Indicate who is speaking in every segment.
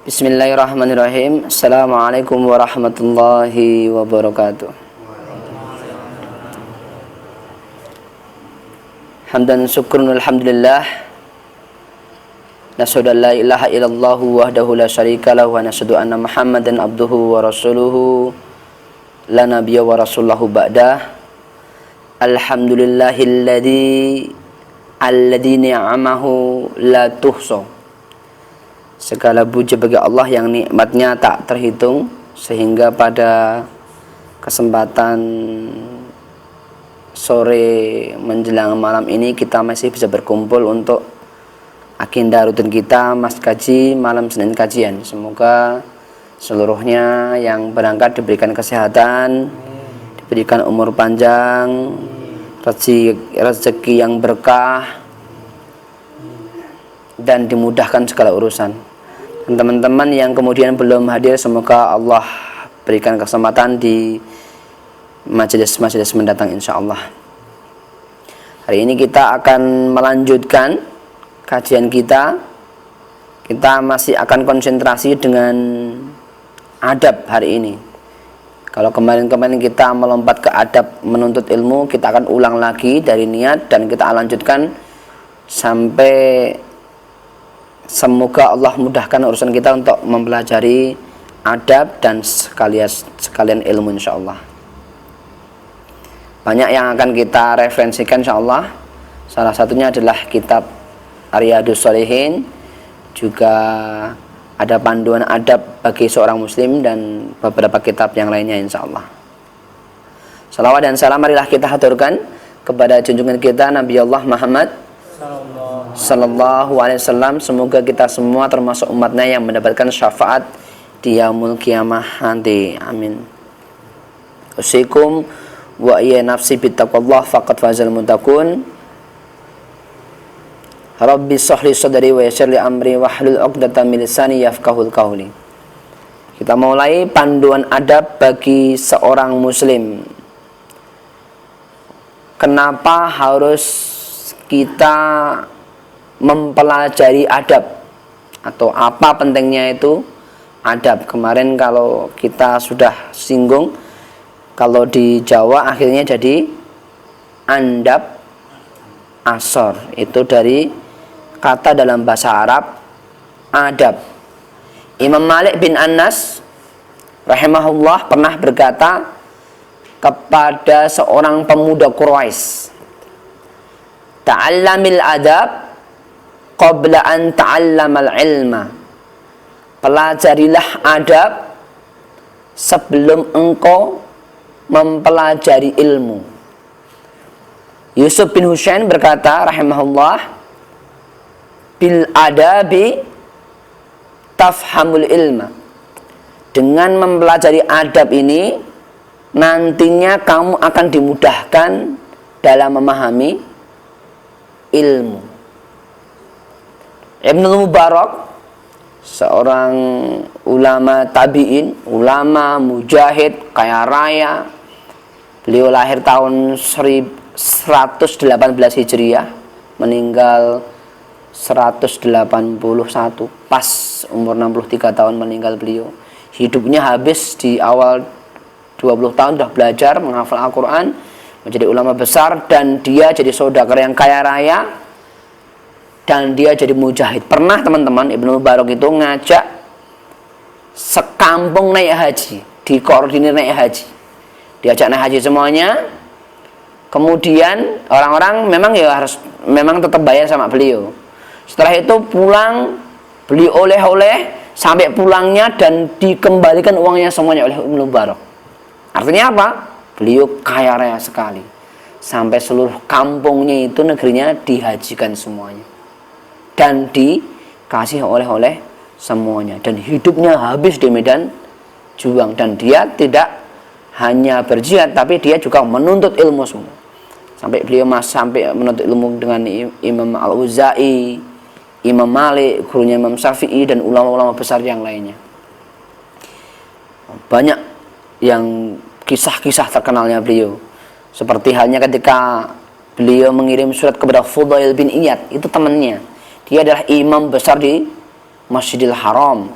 Speaker 1: Bismillahirrahmanirrahim. Assalamualaikum warahmatullahi wabarakatuh. Hamdan syukrun alhamdulillah. Nasyhadu an la ilaha illallah wahdahu la syarika lahu wa nasyhadu anna Muhammadan abduhu wa rasuluhu la nabiyya wa rasulahu ba'dah. Alhamdulillahilladzi ni'amahu la tuhsa. Segala puji bagi Allah yang nikmatnya tak terhitung, sehingga pada kesempatan sore menjelang malam ini kita masih bisa berkumpul untuk agenda rutin kita Mas Kaji malam Senin kajian. Semoga seluruhnya yang berangkat diberikan kesehatan, diberikan umur panjang, rezeki yang berkah, dan dimudahkan segala urusan. Dan teman-teman yang kemudian belum hadir, semoga Allah berikan kesempatan di majelis-majelis mendatang insyaallah. Hari ini kita akan melanjutkan kajian kita. Kita masih akan konsentrasi dengan adab hari ini. Kalau kemarin-kemarin kita melompat ke adab menuntut ilmu, kita akan ulang lagi dari niat dan kita lanjutkan sampai semoga Allah mudahkan urusan kita untuk mempelajari adab dan sekalian ilmu insyaallah. Banyak yang akan kita referensikan insyaallah. Salah satunya adalah kitab Riyadhus Shalihin, juga ada panduan adab bagi seorang muslim dan beberapa kitab yang lainnya insyaallah. Salawat dan salam marilah kita haturkan kepada junjungan kita Nabi Allah Muhammad sallallahu alaihi wasallam. Semoga kita semua termasuk umatnya yang mendapatkan syafaat di yaumul qiyamah nanti. Amin. Usikum wa iya nafsi bittaqwallah faqad fazal muttaqun. Rabbi shrah sadri wa yassir li amri wahlul 'uqdatam min lisani yafqahul qawli. Kita mulai panduan adab bagi seorang muslim. Kenapa harus kita mempelajari adab, atau apa pentingnya itu adab? Kemarin kalau kita sudah singgung, kalau di Jawa akhirnya jadi andab asor, itu dari kata dalam bahasa Arab adab. Imam Malik bin Anas rahimahullah pernah berkata kepada seorang pemuda Quraisy, ta'allamil adab qabla an ta'allamal ilma. Pelajarilah adab sebelum engkau mempelajari ilmu. Yusuf bin Husain berkata rahimahullah, bil adabi tafhamul ilma. Dengan mempelajari adab ini nantinya kamu akan dimudahkan dalam memahami ilmu. Ibnu Mubarak, seorang ulama tabi'in, ulama mujahid kaya raya. Beliau lahir tahun 118 Hijriah, meninggal 181, pas umur 63 tahun meninggal beliau. Hidupnya habis di awal 20 tahun sudah belajar menghafal Al-Quran, menjadi ulama besar, dan dia jadi saudagar yang kaya raya, dan dia jadi mujahid. Pernah teman-teman Ibnu Mubarak itu ngajak sekampung naik haji, dikoordinir naik haji, diajak naik haji semuanya. Kemudian orang-orang memang tetap bayar sama beliau. Setelah itu pulang, beli oleh-oleh sampai pulangnya, dan dikembalikan uangnya semuanya oleh Ibnu Mubarak. Artinya apa? Beliau kaya raya sekali, sampai seluruh kampungnya itu, negerinya, dihajikan semuanya dan dikasih oleh-oleh semuanya, dan hidupnya habis di medan juang. Dan dia tidak hanya berjihad, tapi dia juga menuntut ilmu semua. Sampai beliau sampai menuntut ilmu dengan Imam Al-Auza'i, Imam Malik, gurunya Imam Syafi'i, dan ulama-ulama besar yang lainnya. Banyak yang kisah-kisah terkenalnya beliau, seperti halnya ketika beliau mengirim surat kepada Fudail bin Iyad, itu temannya. Dia adalah imam besar di Masjidil Haram.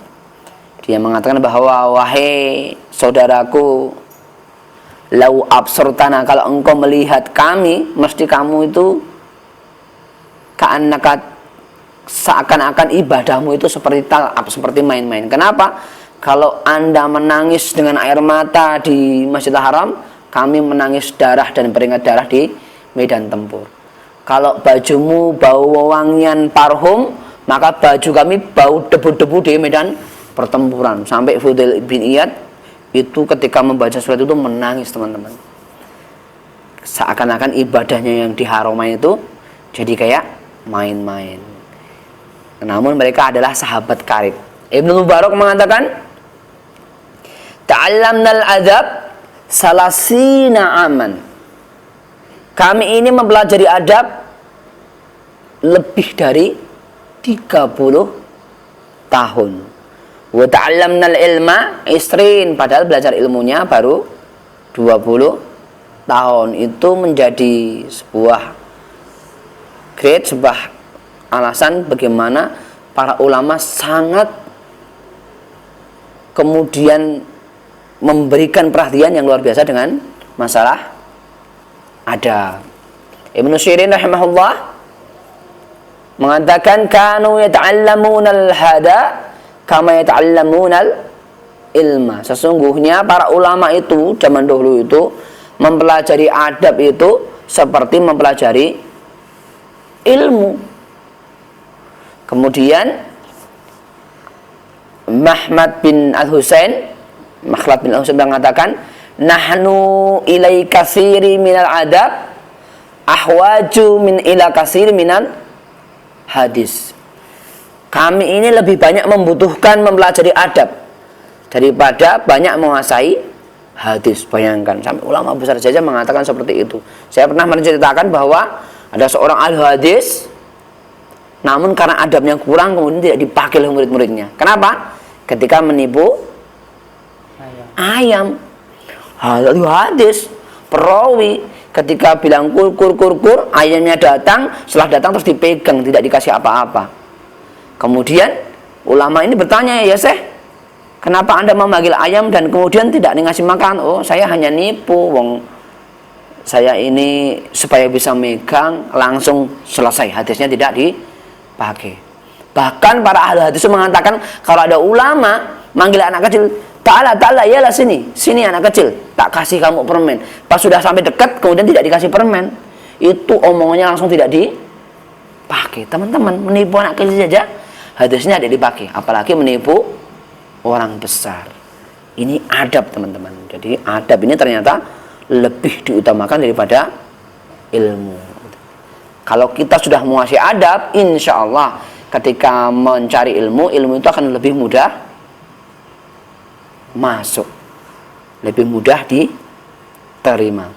Speaker 1: Dia mengatakan bahwa wahai saudaraku, lau absurtana, kalau engkau melihat kami, mesti kamu itu ka'annaka, seakan-akan ibadahmu itu seperti tal'ab, seperti main-main. Kenapa? Kalau Anda menangis dengan air mata di Masjidil Haram, kami menangis darah dan beringat darah di medan tempur. Kalau bajumu bau wewangian parfum, maka baju kami bau debu-debu di medan pertempuran. Sampai Fudail bin Iyad itu ketika membaca surat itu menangis, teman-teman. Seakan-akan ibadahnya yang diharamkan itu jadi kayak main-main. Namun mereka adalah sahabat karib. Ibnu Mubarak mengatakan, ta'allamnal adab salasina aman. Kami ini mempelajari adab lebih dari 30 tahun. Wa ta'allamnal ilma isrin, padahal belajar ilmunya baru 20 tahun. Itu menjadi sebuah grade, sebuah alasan bagaimana para ulama sangat kemudian memberikan perhatian yang luar biasa dengan masalah adab. Ibnu Sirin rahimahullah mengatakan, kanu yata'allamuna al-hada kama yata'allamuna al-ilma. Sesungguhnya para ulama itu zaman dahulu itu mempelajari adab itu seperti mempelajari ilmu. Kemudian Makhlad bin Al-Husain mengatakan, nahnu ilai katsiri minal adab ahwaju min ila katsiri minal hadis. Kami ini lebih banyak membutuhkan mempelajari adab daripada banyak menguasai hadis. Bayangkan, sampai ulama besar saja mengatakan seperti itu. Saya pernah menceritakan bahwa ada seorang ahli hadis, namun karena adabnya kurang kemudian tidak dipakai oleh murid-muridnya. Kenapa? Ketika menipu ayam. Ahli hadis, perawi, ketika bilang kur, ayamnya datang, setelah datang terus dipegang, tidak dikasih apa-apa. Kemudian ulama ini bertanya, ya Syekh, kenapa Anda memanggil ayam dan kemudian tidak dikasih makan? Oh, saya hanya nipu, wong saya ini supaya bisa megang, langsung selesai, hadisnya tidak dipakai. Bahkan para ahli hadis mengatakan, kalau ada ulama manggil anak kecil, ta'ala, iyalah sini anak kecil, tak kasih kamu permen. Pas sudah sampai dekat, kemudian tidak dikasih permen, itu omongannya langsung tidak dipakai. Teman-teman, menipu anak kecil saja hadisnya tidak dipakai, apalagi menipu orang besar. Ini adab, teman-teman. Jadi adab ini ternyata lebih diutamakan daripada ilmu. Kalau kita sudah menguasai adab, insya Allah ketika mencari ilmu itu akan lebih mudah masuk, lebih mudah diterima.